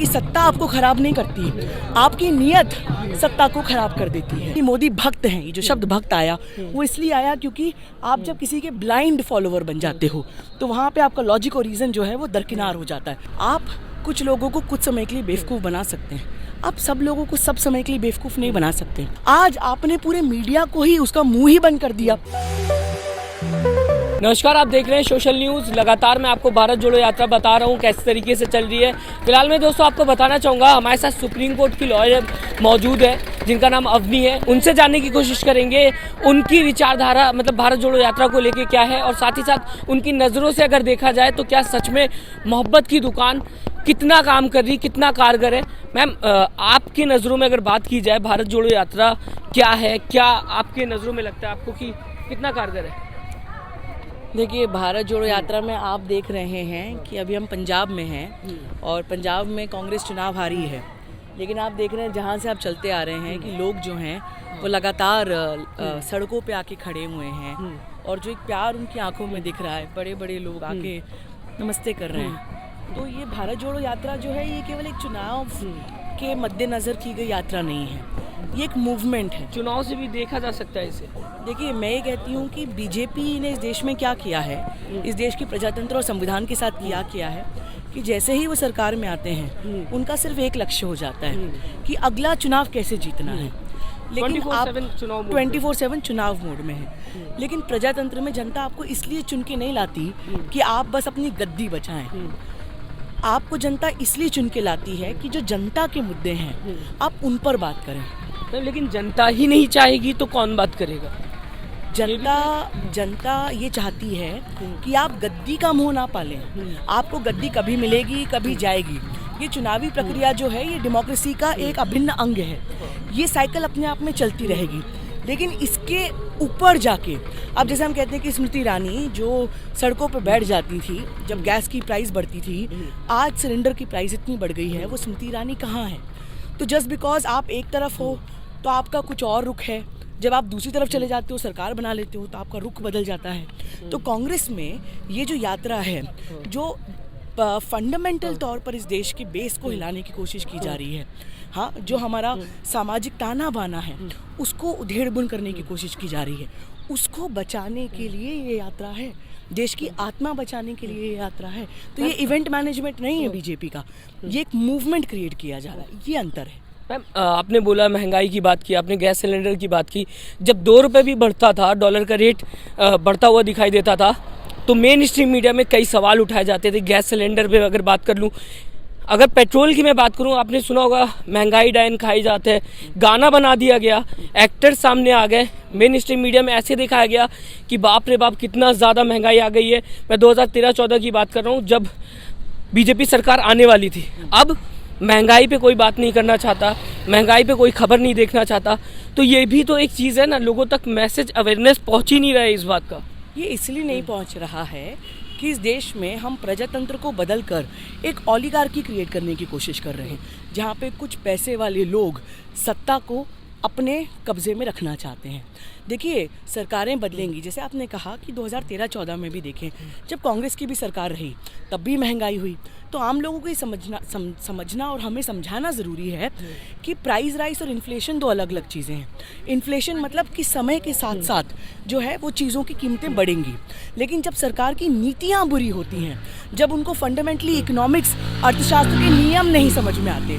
कि सत्ता आपको खराब नहीं करती, आपकी नीयत सत्ता को खराब कर देती है। मोदी भक्त हैं, ये जो शब्द भक्त आया वो इसलिए आया क्योंकि आप जब किसी के ब्लाइंड फॉलोवर बन जाते हो तो वहाँ पे आपका लॉजिक और रीज़न जो है वो दरकिनार हो जाता है। आप कुछ लोगों को कुछ समय के लिए बेवकूफ़ बना सकते हैं, आप सब लोगों को सब समय के लिए बेवकूफ़ नहीं बना सकते। आज आपने पूरे मीडिया को ही उसका मुंह ही बंद कर दिया। नमस्कार, आप देख रहे हैं सोशल न्यूज़। लगातार मैं आपको भारत जोड़ो यात्रा बता रहा हूँ किस तरीके से चल रही है। फिलहाल मैं दोस्तों आपको बताना चाहूँगा, हमारे साथ सुप्रीम कोर्ट की लॉयर मौजूद है जिनका नाम अवनी है। उनसे जानने की कोशिश करेंगे उनकी विचारधारा मतलब भारत जोड़ो यात्रा को लेके क्या है, और साथ ही साथ उनकी नज़रों से अगर देखा जाए तो क्या सच में मोहब्बत की दुकान कितना काम कर रही, कितना कारगर है। मैम, आपकी नज़रों में अगर बात की जाए भारत जोड़ो यात्रा क्या है, क्या आपके नज़रों में लगता है आपको कि कितना कारगर है? देखिए, भारत जोड़ो यात्रा में आप देख रहे हैं कि अभी हम पंजाब में हैं और पंजाब में कांग्रेस चुनाव हारी है, लेकिन आप देख रहे हैं जहाँ से आप चलते आ रहे हैं कि लोग जो हैं वो लगातार सड़कों पे आके खड़े हुए हैं और जो एक प्यार उनकी आंखों में दिख रहा है, बड़े बड़े लोग आके नमस्ते कर रहे हैं। तो ये भारत जोड़ो यात्रा जो है ये केवल एक चुनाव के मद्देनज़र की गई यात्रा नहीं है, ये एक मूवमेंट है। चुनाव से भी देखा जा सकता है इसे। देखिए, मैं ये कहती हूँ कि बीजेपी ने इस देश में क्या किया है, इस देश के प्रजातंत्र और संविधान के साथ किया है कि जैसे ही वो सरकार में आते हैं उनका सिर्फ एक लक्ष्य हो जाता है कि अगला चुनाव कैसे जीतना है। लेकिन आप 24/7 चुनाव मोड में है। लेकिन प्रजातंत्र में जनता आपको इसलिए चुन के नहीं लाती कि आप बस अपनी गद्दी बचाएं। आपको जनता इसलिए चुन के लाती है कि जो जनता के मुद्दे हैं आप उन पर बात करें। लेकिन जनता ही नहीं चाहेगी तो कौन बात करेगा? जनता ये चाहती है कि आप गद्दी का मुंह ना पालें। आपको गद्दी कभी मिलेगी, कभी जाएगी। ये चुनावी प्रक्रिया जो है ये डेमोक्रेसी का एक अभिन्न अंग है। ये साइकिल अपने आप में चलती रहेगी, लेकिन इसके ऊपर जाके अब जैसे हम कहते हैं कि स्मृति ईरानी जो सड़कों पर बैठ जाती थी जब गैस की प्राइस बढ़ती थी, आज सिलेंडर की प्राइस इतनी बढ़ गई है, वो स्मृति ईरानी कहाँ है? तो जस्ट बिकॉज आप एक तरफ हो तो आपका कुछ और रुख है, जब आप दूसरी तरफ चले जाते हो, सरकार बना लेते हो, तो आपका रुख बदल जाता है। तो कांग्रेस में ये जो यात्रा है जो फंडामेंटल तौर पर इस देश के बेस को हिलाने की कोशिश की जा रही है, हाँ, जो हमारा सामाजिक ताना बाना है उसको उधेड़-बुन करने की कोशिश की जा रही है, उसको बचाने के लिए ये यात्रा है, देश की आत्मा बचाने के लिए ये यात्रा है। तो ये इवेंट मैनेजमेंट नहीं है बीजेपी का, ये एक मूवमेंट क्रिएट किया जा रहा है, ये अंतर है। मैम, आपने बोला महंगाई की बात की, आपने गैस सिलेंडर की बात की। जब 2 रुपये भी बढ़ता था, डॉलर का रेट बढ़ता हुआ दिखाई देता था, तो मेन स्ट्रीम मीडिया में कई सवाल उठाए जाते थे। गैस सिलेंडर पे अगर बात कर लूँ, अगर पेट्रोल की मैं बात करूँ, आपने सुना होगा महंगाई डायन खाई जाते हैं, गाना बना दिया गया, एक्टर सामने आ गए, मेन स्ट्रीम मीडिया में ऐसे दिखाया गया कि बाप रे बाप कितना ज़्यादा महंगाई आ गई है। मैं 2013-14 की बात कर रहा हूँ जब बीजेपी सरकार आने वाली थी। अब महंगाई पे कोई बात नहीं करना चाहता, महंगाई पे कोई खबर नहीं देखना चाहता। तो ये भी तो एक चीज़ है ना, लोगों तक मैसेज अवेयरनेस पहुँच ही नहीं रहा है इस बात का। ये इसलिए नहीं पहुँच रहा है कि इस देश में हम प्रजातंत्र को बदल कर एक ओलिगार्की क्रिएट करने की कोशिश कर रहे हैं, जहाँ पे कुछ पैसे वाले लोग सत्ता को अपने कब्जे में रखना चाहते हैं। देखिए, सरकारें बदलेंगी, जैसे आपने कहा कि 2013-14 में भी देखें, जब कांग्रेस की भी सरकार रही तब भी महंगाई हुई। तो आम लोगों को ये समझना और हमें समझाना ज़रूरी है कि प्राइस राइज और इन्फ्लेशन दो अलग अलग चीज़ें हैं। इन्फ्लेशन मतलब कि समय के साथ साथ जो है वो चीज़ों की कीमतें बढ़ेंगी, लेकिन जब सरकार की नीतियाँ बुरी होती हैं, जब उनको फंडामेंटली इकोनॉमिक्स अर्थशास्त्र के नियम नहीं समझ में आते,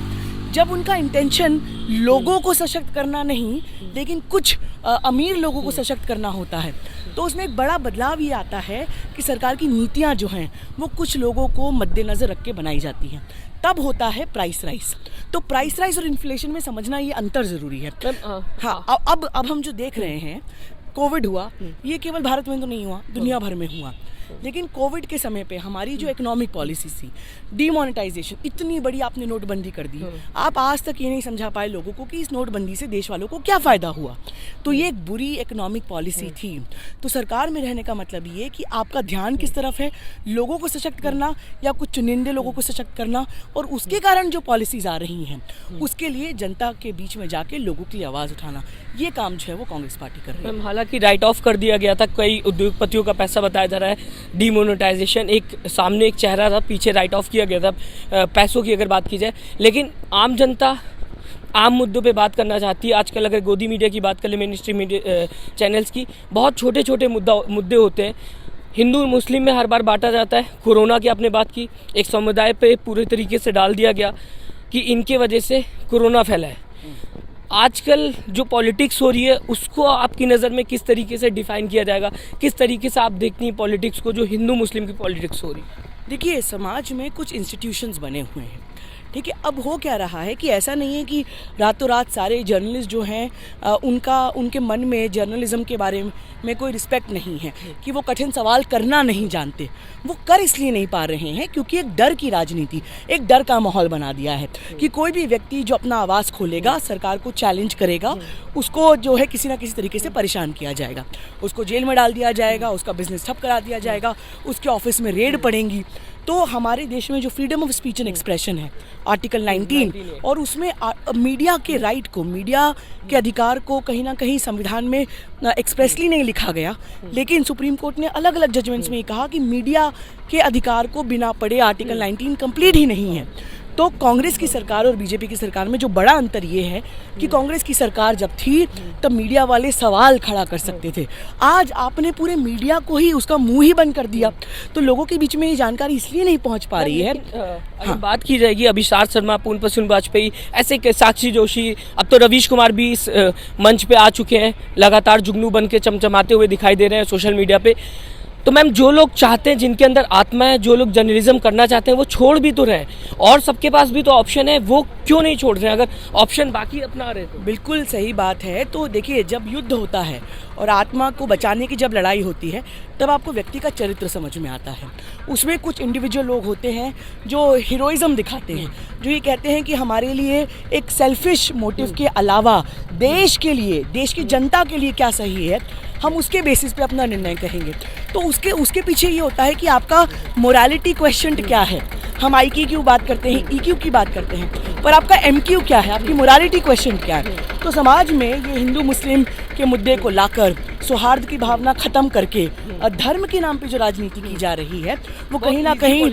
जब उनका इंटेंशन लोगों को सशक्त करना नहीं लेकिन कुछ अमीर लोगों को सशक्त करना होता है, तो उसमें एक बड़ा बदलाव ये आता है कि सरकार की नीतियाँ जो हैं वो कुछ लोगों को मद्देनज़र रख के बनाई जाती हैं, तब होता है प्राइस राइज। तो प्राइस राइज और इन्फ्लेशन में समझना ये अंतर ज़रूरी है। हाँ, अब हम जो देख रहे हैं, कोविड हुआ, ये केवल भारत में तो नहीं हुआ, दुनिया भर में हुआ। लेकिन कोविड के समय पे हमारी जो इकोनॉमिक पॉलिसी थी, डीमोनेटाइजेशन, इतनी बड़ी आपने नोटबंदी कर दी, आप आज तक ये नहीं समझा पाए लोगों को कि इस नोटबंदी से देश वालों को क्या फ़ायदा हुआ। तो ये एक बुरी इकोनॉमिक पॉलिसी थी। तो सरकार में रहने का मतलब ये कि आपका ध्यान किस तरफ है, लोगों को सशक्त करना या कुछ चुनिंदे लोगों को सशक्त करना, और उसके कारण जो पॉलिसीज़ आ रही हैं उसके लिए जनता के बीच में जाके लोगों की आवाज़ उठाना, ये काम जो है वो कांग्रेस पार्टी कर रही है। लगा कि राइट ऑफ कर दिया गया था, कई उद्योगपतियों का पैसा बताया जा रहा है, डीमोनेटाइजेशन, एक सामने एक चेहरा था, पीछे राइट ऑफ किया गया था पैसों की अगर बात की जाए। लेकिन आम जनता आम मुद्दों पे बात करना चाहती है। आजकल अगर गोदी मीडिया की बात कर ले, मेन स्ट्रीम मीडिया चैनल्स की, बहुत छोटे छोटे मुद्दे होते हैं। हिंदू मुस्लिम में हर बार बांटा जाता है। कोरोना की आपने बात की, एक समुदाय पे पूरे तरीके से डाल दिया गया कि इनके वजह से कोरोना फैला है। आजकल जो पॉलिटिक्स हो रही है उसको आपकी नज़र में किस तरीके से डिफाइन किया जाएगा, किस तरीके से आप देखती हैं पॉलिटिक्स को, जो हिंदू मुस्लिम की पॉलिटिक्स हो रही है? देखिए, समाज में कुछ इंस्टीट्यूशंस बने हुए हैं, ठीक है। अब हो क्या रहा है कि ऐसा नहीं है कि रातों रात सारे जर्नलिस्ट जो हैं उनके मन में जर्नलिज्म के बारे में कोई रिस्पेक्ट नहीं है, कि वो कठिन सवाल करना नहीं जानते। वो कर इसलिए नहीं पा रहे हैं क्योंकि एक डर की राजनीति, एक डर का माहौल बना दिया है कि कोई भी व्यक्ति जो अपना आवाज़ खोलेगा, सरकार को चैलेंज करेगा, उसको जो है किसी ना किसी तरीके से परेशान किया जाएगा, उसको जेल में डाल दिया जाएगा, उसका बिजनेस ठप करा दिया जाएगा, उसके ऑफिस में रेड पड़ेंगी। तो हमारे देश में जो freedom of speech and expression है, आर्टिकल 19, और उसमें मीडिया के राइट को, मीडिया के अधिकार को कहीं ना कहीं संविधान में एक्सप्रेसली नहीं लिखा गया, लेकिन सुप्रीम कोर्ट ने अलग अलग जजमेंट्स में कहा कि मीडिया के अधिकार को बिना पढ़े आर्टिकल 19 कंप्लीट ही नहीं है। तो कांग्रेस की सरकार और बीजेपी की सरकार में जो बड़ा अंतर ये है कि कांग्रेस की सरकार जब थी तब मीडिया वाले सवाल खड़ा कर सकते थे। आज आपने पूरे मीडिया को ही उसका मुंह ही बंद कर दिया, तो लोगों के बीच में ये जानकारी इसलिए नहीं पहुंच पा रही है। हाँ, बात की जाएगी अभिषार शर्मा, पूर्ण प्रसून वाजपेयी, ऐसे साक्षी जोशी, अब तो रवीश कुमार भी इस मंच पे आ चुके हैं, लगातार जुगनू बन के चमचमाते हुए दिखाई दे रहे हैं सोशल मीडिया पे। तो मैम, जो लोग चाहते हैं, जिनके अंदर आत्मा है, जो लोग जर्नलिज्म करना चाहते हैं, वो छोड़ भी तो रहे हैं, और सबके पास भी तो ऑप्शन है, वो क्यों नहीं छोड़ रहे हैं? अगर ऑप्शन बाकी अपना रहे तो। बिल्कुल सही बात है। तो देखिए, जब युद्ध होता है और आत्मा को बचाने की जब लड़ाई होती है, तब आपको व्यक्ति का चरित्र समझ में आता है। उसमें कुछ इंडिविजुअल लोग होते हैं जो हीरोइज्म दिखाते हैं, जो ये कहते हैं कि हमारे लिए एक सेल्फिश मोटिव के अलावा देश के लिए, देश की जनता के लिए क्या सही है, हम उसके बेसिस पे अपना निर्णय करेंगे। तो उसके पीछे ये होता है कि आपका मोरालिटी क्वेश्चन क्या है। हम IQ की बात करते हैं, EQ की बात करते हैं, पर आपका MQ क्या है, आपकी मोरालिटी क्वेश्चन क्या है। तो समाज में ये हिंदू मुस्लिम के मुद्दे को लाकर सौहार्द की भावना खत्म करके धर्म के नाम पे जो राजनीति की जा रही है, वो कहीं ना कहीं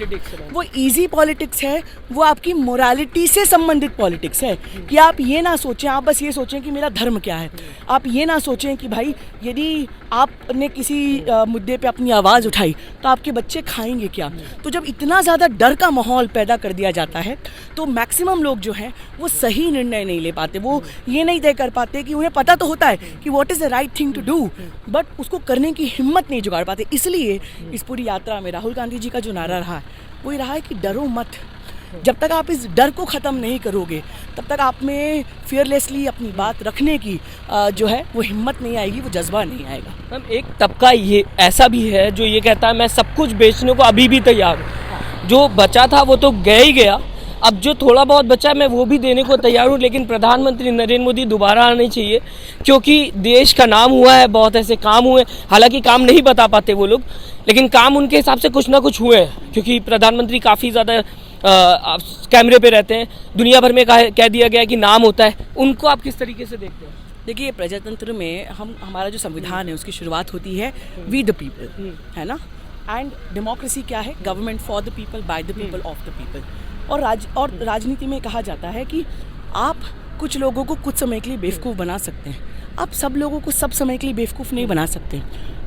वो इजी पॉलिटिक्स है, वो आपकी मोरालिटी से संबंधित पॉलिटिक्स है। कि आप ये ना सोचें, आप बस ये सोचें कि मेरा धर्म क्या है। आप ये ना सोचें कि भाई यदि आपने किसी मुद्दे पे अपनी आवाज़ उठाई तो आपके बच्चे खाएंगे क्या। तो जब इतना ज़्यादा डर का माहौल पैदा कर दिया जाता है, तो मैक्सिमम लोग जो हैं वो सही निर्णय नहीं ले पाते, वो ये नहीं तय कर पाते कि उन्हें पता तो होता है कि what is the right thing to do, but उसको करने की हिम्मत नहीं जुगाड़ पाते। इसलिए इस पूरी यात्रा में राहुल गांधी जी का जो नारा रहा है वो ये रहा है कि डरो मत। जब तक आप इस डर को ख़त्म नहीं करोगे, तब तक आप में फियरलेसली अपनी बात रखने की जो है वो हिम्मत नहीं आएगी, वो जज्बा नहीं आएगा। मैम, एक तबका ये ऐसा भी है जो ये कहता है मैं सब कुछ बेचने को अभी भी तैयार हूँ, जो बचा था वो तो गया ही गया, अब जो थोड़ा बहुत बचा है मैं वो भी देने को तैयार हूँ, लेकिन प्रधानमंत्री नरेंद्र मोदी दोबारा आने चाहिए, क्योंकि देश का नाम हुआ है, बहुत ऐसे काम हुए, हालांकि काम नहीं बता पाते वो लोग, लेकिन काम उनके हिसाब से कुछ ना कुछ हुए हैं, क्योंकि प्रधानमंत्री काफ़ी ज़्यादा कैमरे पे रहते हैं, दुनिया भर में कह दिया गया है कि नाम होता है। उनको आप किस तरीके से देखते हैं? देखिए, प्रजातंत्र में हमारा जो संविधान है उसकी शुरुआत होती है वी द पीपल, है ना। एंड डेमोक्रेसी क्या है? Government for the people, by the people, of the people. और राजनीति में कहा जाता है कि आप कुछ लोगों को कुछ समय के लिए बेवकूफ़ बना सकते हैं, आप सब लोगों को सब समय के लिए बेवकूफ़ नहीं बना सकते।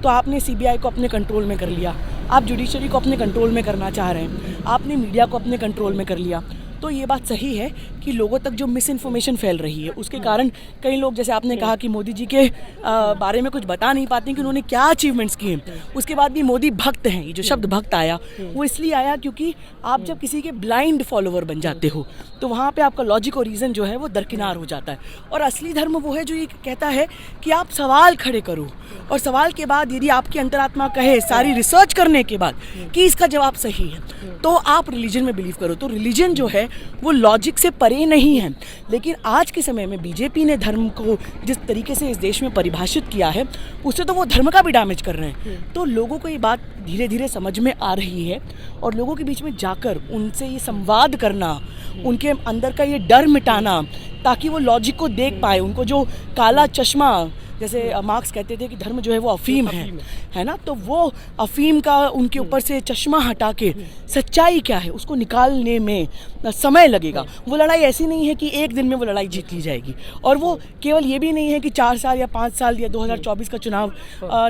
तो आपने CBI को अपने कंट्रोल में कर लिया, आप जुडिशरी को अपने कंट्रोल में करना चाह रहे हैं, आपने मीडिया को अपने कंट्रोल में कर लिया। तो ये बात सही है कि लोगों तक जो मिस इन्फॉर्मेशन फैल रही है उसके कारण कई लोग, जैसे आपने कहा कि मोदी जी के बारे में कुछ बता नहीं पाते कि उन्होंने क्या अचीवमेंट्स किए। उसके बाद भी मोदी भक्त हैं, ये जो शब्द भक्त आया वो इसलिए आया क्योंकि आप जब किसी के ब्लाइंड फॉलोवर बन जाते हो तो वहाँ पे आपका लॉजिक और रीज़न जो है वो दरकिनार हो जाता है। और असली धर्म वो है जो ये कहता है कि आप सवाल खड़े करो, और सवाल के बाद यदि आपकी अंतरात्मा कहे सारी रिसर्च करने के बाद कि इसका जवाब सही है तो आप रिलीजन में बिलीव करो। तो रिलीजन जो है वो लॉजिक से परे नहीं है। लेकिन आज के समय में बीजेपी ने धर्म को जिस तरीके से इस देश में परिभाषित किया है उससे तो वो धर्म का भी डैमेज कर रहे हैं। तो लोगों को ये बात धीरे धीरे समझ में आ रही है, और लोगों के बीच में जाकर उनसे ये संवाद करना, उनके अंदर का ये डर मिटाना, ताकि वो लॉजिक को देख पाए, उनको जो काला चश्मा जैसे मार्क्स कहते थे कि धर्म जो है वो अफीम है ना, तो वो अफीम का उनके ऊपर से चश्मा हटा के सच्चाई क्या है उसको निकालने में समय लगेगा। वो लड़ाई ऐसी नहीं है कि एक दिन में वो लड़ाई जीत ली जाएगी, और वो केवल ये भी नहीं है कि 4 साल या 5 साल या 2024 का चुनाव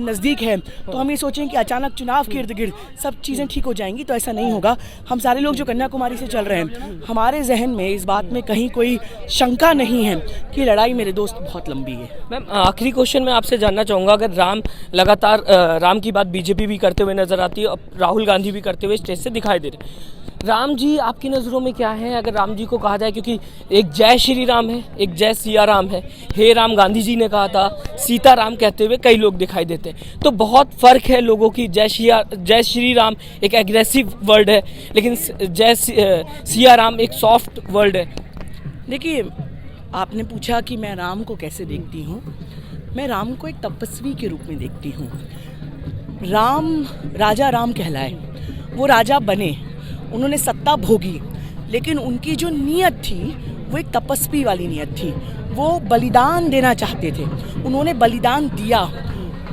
नज़दीक है तो हम ये सोचें कि अचानक चुनाव के इर्द गिर्द सब चीज़ें ठीक हो जाएंगी, तो ऐसा नहीं होगा। हम सारे लोग जो कन्याकुमारी से चल रहे हैं, हमारे जहन में इस बात में कहीं कोई शंका नहीं है कि लड़ाई मेरे दोस्त बहुत लंबी है। मैम, आखिरी क्वेश्चन मैं आपसे जानना चाहूँगा, अगर लगातार राम की बात बीजेपी भी करते हुए नजर आती है और राहुल गांधी भी करते हुए स्टेज से दिखाई दे रहे, राम जी आपकी नज़रों में क्या है? अगर राम जी को कहा जाए, क्योंकि एक जय श्री राम है, एक जय सिया राम है, हे राम गांधी जी ने कहा था, सीता राम कहते हुए कई लोग दिखाई देते हैं, तो बहुत फ़र्क है लोगों की। जय श्री राम एक एग्रेसिव वर्ड है, लेकिन जय सिया राम एक सॉफ्ट वर्ड है। देखिए, आपने पूछा कि मैं राम को कैसे देखती हूँ। मैं राम को एक तपस्वी के रूप में देखती हूँ। राम राजा राम कहलाए, वो राजा बने, उन्होंने सत्ता भोगी, लेकिन उनकी जो नीयत थी वो एक तपस्वी वाली नीयत थी। वो बलिदान देना चाहते थे, उन्होंने बलिदान दिया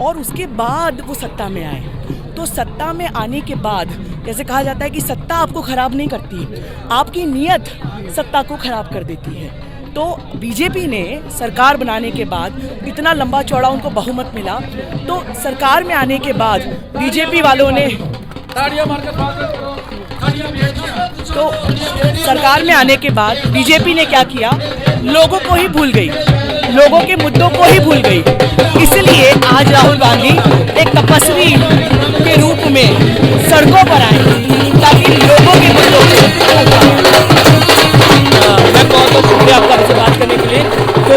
और उसके बाद वो सत्ता में आए। तो सत्ता में आने के बाद जैसे कहा जाता है कि सत्ता आपको ख़राब नहीं करती, आपकी नीयत सत्ता को ख़राब कर देती है। तो बीजेपी ने सरकार बनाने के बाद इतना लंबा चौड़ा उनको बहुमत मिला, तो सरकार में आने के बाद बीजेपी वालों ने सरकार में आने के बाद बीजेपी ने क्या किया, लोगों को ही भूल गई, लोगों के मुद्दों को ही भूल गई। इसलिए आज राहुल गांधी एक तपस्वी के रूप में सड़कों पर आए ताकि लोगों के मुद्दों मैं बहुत शुक्रिया आपका हमसे बात करने के लिए। तो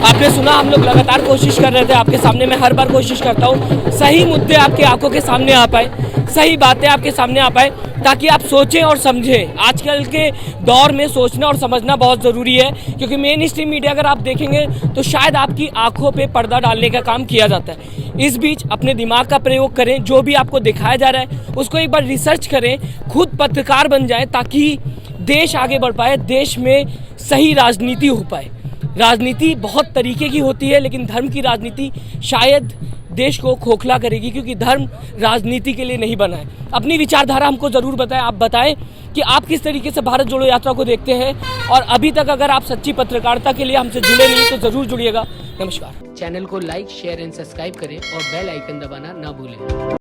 आपने सुना, हम लोग लगातार कोशिश कर रहे थे, आपके सामने मैं हर बार कोशिश करता हूँ सही मुद्दे आपकी आंखों के सामने आ पाए, सही बातें आपके सामने आ पाए, ताकि आप सोचें और समझें। आजकल के दौर में सोचना और समझना बहुत ज़रूरी है, क्योंकि मेन स्ट्रीम मीडिया अगर आप देखेंगे तो शायद आपकी आंखों पे पर्दा डालने का काम किया जाता है। इस बीच अपने दिमाग का प्रयोग करें, जो भी आपको दिखाया जा रहा है उसको एक बार रिसर्च करें, खुद पत्रकार बन जाएं, ताकि देश आगे बढ़ पाए, देश में सही राजनीति हो पाए। राजनीति बहुत तरीके की होती है, लेकिन धर्म की राजनीति शायद देश को खोखला करेगी, क्योंकि धर्म राजनीति के लिए नहीं बना है। अपनी विचारधारा हमको ज़रूर बताएं, आप बताएं कि आप किस तरीके से भारत जोड़ो यात्रा को देखते हैं, और अभी तक अगर आप सच्ची पत्रकारिता के लिए हमसे जुड़े नहीं तो ज़रूर जुड़िएगा। नमस्कार। चैनल को लाइक, शेयर एंड सब्सक्राइब करें और बेल आइकन दबाना ना भूलें।